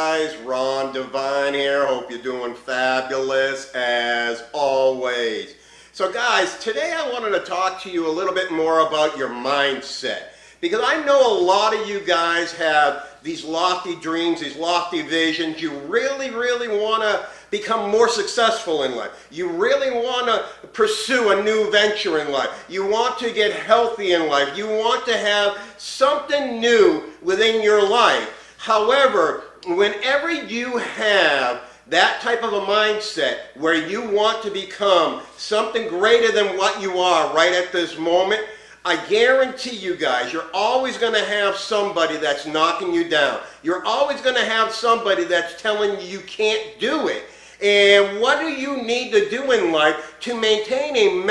guys? Ron Devine here. Hope you're doing fabulous as always. So guys, today I wanted to talk to you a little bit more about your mindset, because I know a lot of you guys have these lofty dreams, these lofty visions. You really want to become more successful in life. You really want to pursue a new venture in life. You want to get healthy in life. You want to have something new within your life. However, whenever you have that type of a mindset where you want to become something greater than what you are right at this moment, I guarantee you guys, you're always going to have somebody that's knocking you down. You're always going to have somebody that's telling you you can't do it. And what do you need to do in life to maintain a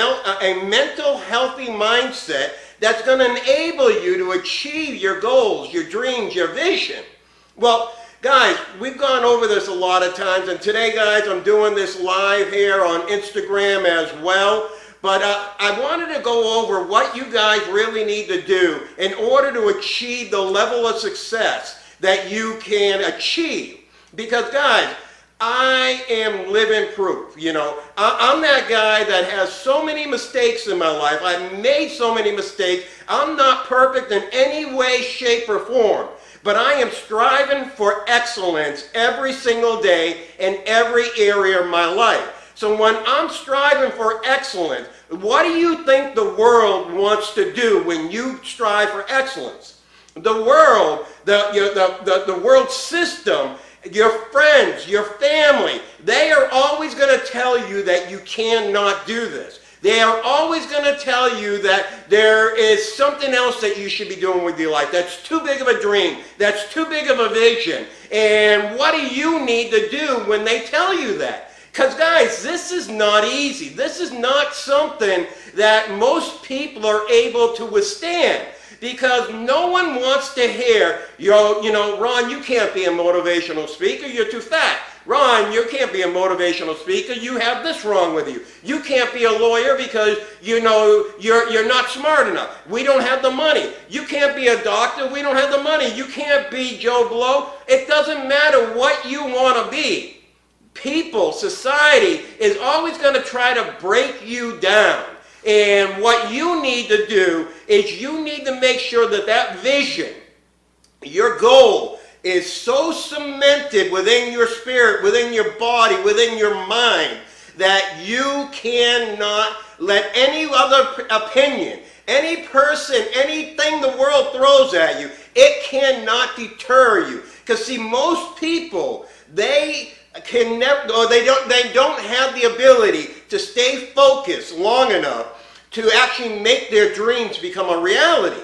mental healthy mindset that's going to enable you to achieve your goals, your dreams, your vision? Well, guys, we've gone over this a lot of times, and today, guys, I'm doing this live here on Instagram as well. But I wanted to go over what you guys really need to do in order to achieve the level of success that you can achieve. Because, guys, I am living proof. You know, I'm that guy that has so many mistakes in my life. I've made so many mistakes. I'm not perfect in any way, shape, or form. But I am striving for excellence every single day in every area of my life. So when I'm striving for excellence, what do you think the world wants to do when you strive for excellence? The world, the world system, your friends, your family, they are always going to tell you that you cannot do this. They are always going to tell you that there is something else that you should be doing with your life. That's too big of a dream. That's too big of a vision. And what do you need to do when they tell you that? Because, guys, this is not easy. This is not something that most people are able to withstand. Because no one wants to hear, you know, Ron, you can't be a motivational speaker. You're too fat. Ron, you can't be a motivational speaker. You have this wrong with you. You can't be a lawyer because, you know, you're not smart enough. We don't have the money. You can't be a doctor. We don't have the money. You can't be Joe Blow. It doesn't matter what you want to be. People, society is always going to try to break you down. And what you need to do is you need to make sure that that vision, your goal, is so cemented within your spirit, within your body, within your mind, that you cannot let any other opinion, any person, anything the world throws at you, it cannot deter you. Because see, most people, they can never, or they don't have the ability to stay focused long enough to actually make their dreams become a reality.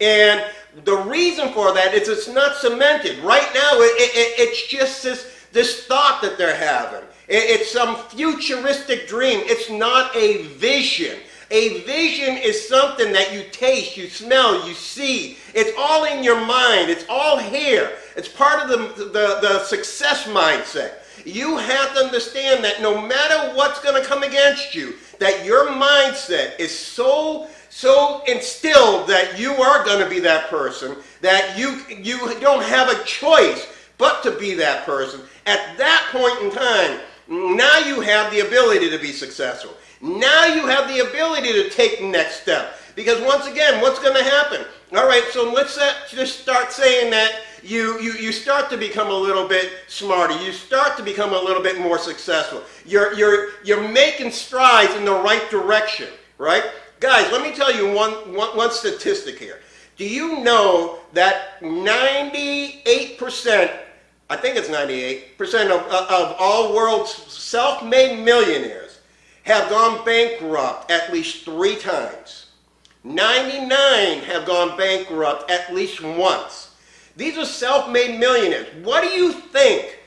And the reason for that is it's not cemented. Right now, it's just this thought that they're having. It's some futuristic dream. It's not a vision. A vision is something that you taste, you smell, you see. It's all in your mind. It's all here. It's part of the success mindset. You have to understand that no matter what's going to come against you, that your mindset is so instilled that you are going to be that person, that you don't have a choice but to be that person. At that point in time, now you have the ability to be successful. Now you have the ability to take the next step. Because once again, what's going to happen? All right, so let's just start saying that you start to become a little bit smarter. You start to become a little bit more successful. You're making strides in the right direction, right? Guys, let me tell you one statistic here. Do you know that 98%, I think it's 98% of all world's self-made millionaires have gone bankrupt at least 3 times? 99 have gone bankrupt at least once. These are self-made millionaires. What do you think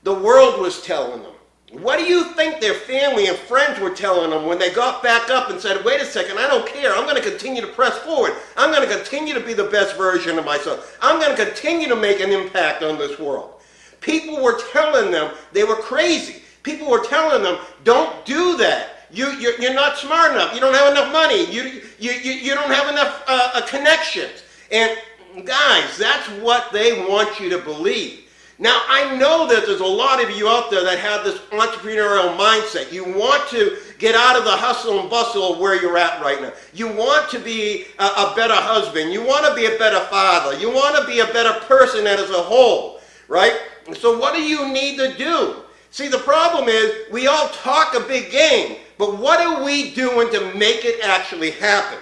the world was telling them? What do you think their family and friends were telling them when they got back up and said, wait a second, I don't care. I'm going to continue to press forward. I'm going to continue to be the best version of myself. I'm going to continue to make an impact on this world. People were telling them they were crazy. People were telling them, don't do that. You're not smart enough. You don't have enough money. You don't have enough connections. And guys, that's what they want you to believe. Now, I know that there's a lot of you out there that have this entrepreneurial mindset. You want to get out of the hustle and bustle of where you're at right now. You want to be a better husband. You want to be a better father. You want to be a better person as a whole, right? So what do you need to do? See, the problem is we all talk a big game, but what are we doing to make it actually happen?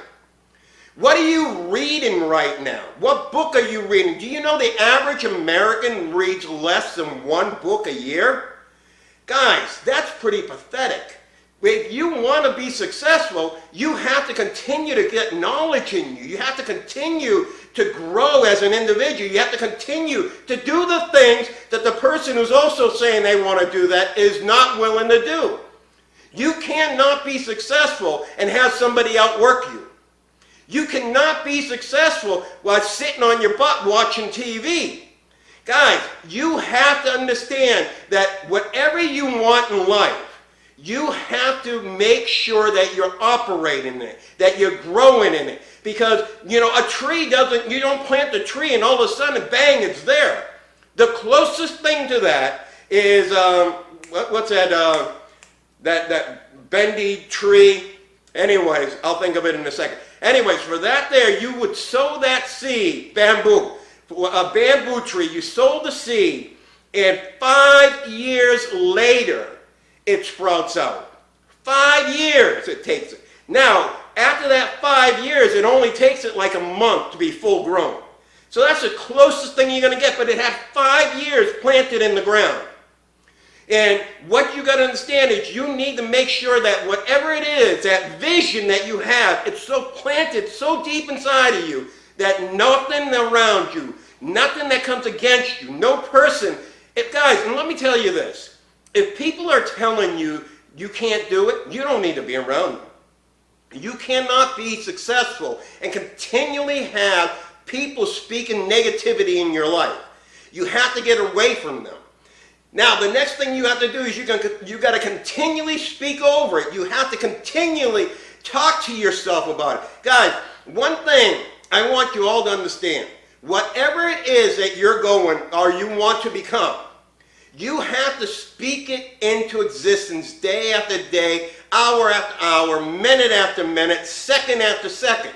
What are you reading right now? What book are you reading? Do you know the average American reads less than one book a year? Guys, that's pretty pathetic. If you want to be successful, you have to continue to get knowledge in you. You have to continue to grow as an individual. You have to continue to do the things that the person who's also saying they want to do that is not willing to do. You cannot be successful and have somebody outwork you. You cannot be successful while sitting on your butt watching TV. Guys, you have to understand that whatever you want in life, you have to make sure that you're operating in it, that you're growing in it. Because, you know, a tree doesn't, you don't plant the tree and all of a sudden, bang, it's there. The closest thing to that is, what's that, that bendy tree? Anyways, I'll think of it in a second. Anyways, for that there, you would sow that seed, bamboo, a bamboo tree. You sow the seed, and 5 years later, it sprouts out. 5 years it takes it. Now, after that 5 years, it only takes it like a month to be full grown. So that's the closest thing you're going to get, but it had 5 years planted in the ground. And what you got to understand is you need to make sure that whatever it is, that vision that you have, it's so planted so deep inside of you that nothing around you, nothing that comes against you, no person. Guys, and let me tell you this. If people are telling you you can't do it, you don't need to be around them. You cannot be successful and continually have people speaking negativity in your life. You have to get away from them. Now, the next thing you have to do is you got to continually speak over it. You have to continually talk to yourself about it. Guys, one thing I want you all to understand, whatever it is that you're going or you want to become, you have to speak it into existence day after day, hour after hour, minute after minute, second after second.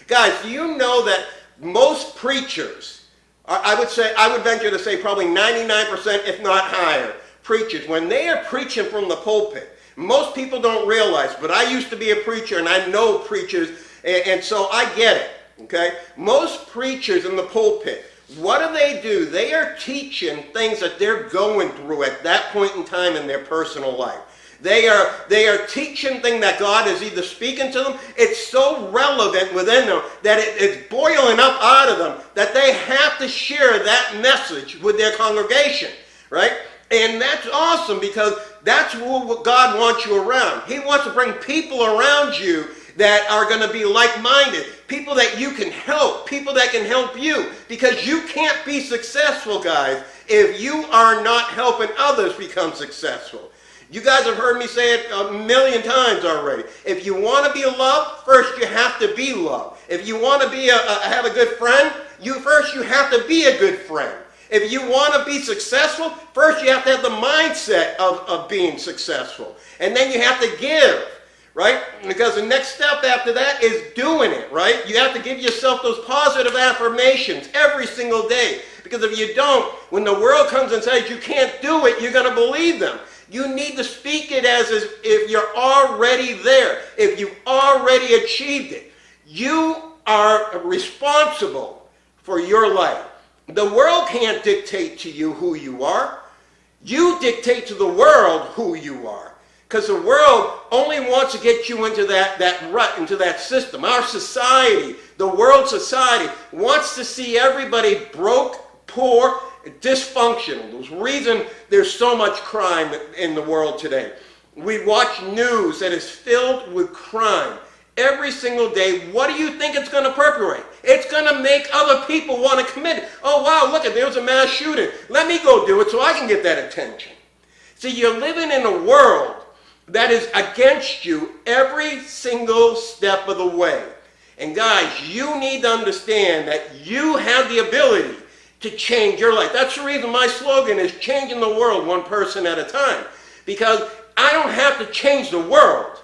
Guys, do you know that most preachers, I would venture to say probably 99%, if not higher, preachers, when they are preaching from the pulpit, most people don't realize, but I used to be a preacher and I know preachers, and so I get it, okay? Most preachers in the pulpit, what do? They are teaching things that they're going through at that point in time in their personal life. They are teaching things that God is either speaking to them. It's so relevant within them that it's boiling up out of them that they have to share that message with their congregation, right? And that's awesome because that's what God wants you around. He wants to bring people around you that are going to be like-minded, people that you can help, people that can help you, because you can't be successful, guys, if you are not helping others become successful. You guys have heard me say it a million times already. If you want to be loved, first you have to be loved. If you want to be have a good friend, you have to be a good friend. If you want to be successful, first you have to have the mindset of being successful. And then you have to give, right? Because the next step after that is doing it, right? You have to give yourself those positive affirmations every single day. Because if you don't, when the world comes and says you can't do it, you're going to believe them. You need to speak it as if you're already there, if you've already achieved it. You are responsible for your life. The world can't dictate to you who you are. You dictate to the world who you are. Because the world only wants to get you into that rut, into that system. Our society, the world society, wants to see everybody broke, poor, dysfunctional. There's a reason there's so much crime in the world today. We watch news that is filled with crime every single day. What do you think it's going to perpetrate? It's going to make other people want to commit it. Oh, wow, look, there was a mass shooting. Let me go do it so I can get that attention. See, you're living in a world that is against you every single step of the way. And guys, you need to understand that you have the ability. to change your life. That's the reason my slogan is changing the world one person at a time. Because I don't have to change the world.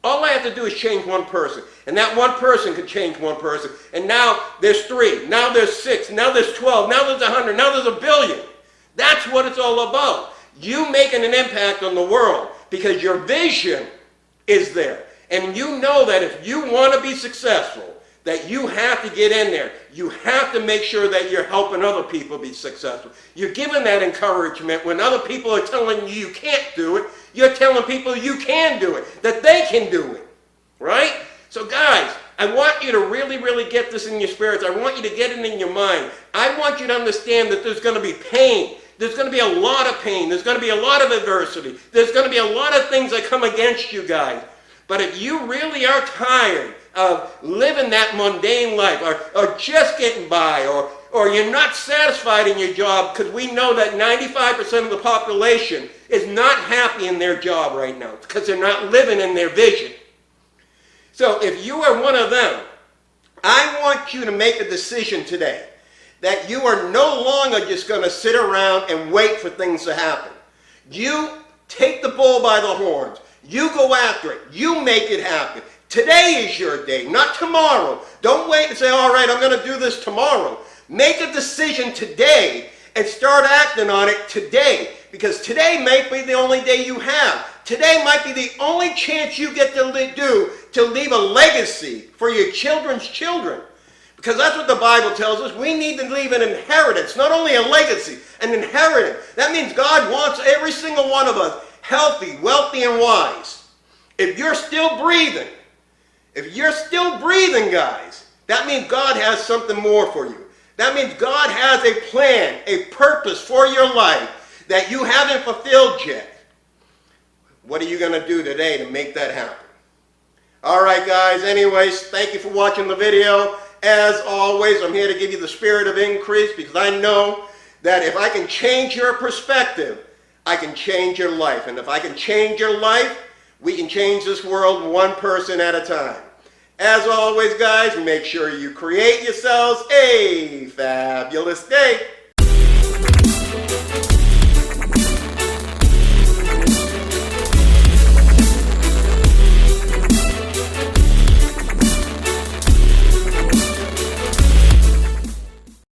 All I have to do is change one person. And that one person could change one person. And now there's 3. Now there's 6. Now there's 12. Now there's 100. Now there's 1 billion. That's what it's all about. You making an impact on the world because your vision is there. And you know that if you want to be successful, that you have to get in there. You have to make sure that you're helping other people be successful. You're giving that encouragement when other people are telling you you can't do it. You're telling people you can do it, that they can do it, right? So guys, I want you to really, really get this in your spirits. I want you to get it in your mind. I want you to understand that there's going to be pain. There's going to be a lot of pain. There's going to be a lot of adversity. There's going to be a lot of things that come against you guys. But if you really are tired of living that mundane life or just getting by or you're not satisfied in your job, because we know that 95% of the population is not happy in their job right now because they're not living in their vision. So if you are one of them, I want you to make a decision today that you are no longer just going to sit around and wait for things to happen. You take the bull by the horns. You go after it. You make it happen. Today is your day, not tomorrow. Don't wait and say, all right, I'm going to do this tomorrow. Make a decision today and start acting on it today, because today might be the only day you have. Today might be the only chance you get to leave a legacy for your children's children. Because that's what the Bible tells us. We need to leave an inheritance, not only a legacy, an inheritance. That means God wants every single one of us healthy, wealthy, and wise. If you're still breathing, guys, that means God has something more for you. That means God has a plan, a purpose for your life that you haven't fulfilled yet. What are you going to do today to make that happen? All right, guys. Anyways, thank you for watching the video. As always, I'm here to give you the spirit of increase, because I know that if I can change your perspective, I can change your life. And if I can change your life, we can change this world one person at a time. As always, guys, make sure you create yourselves a fabulous day.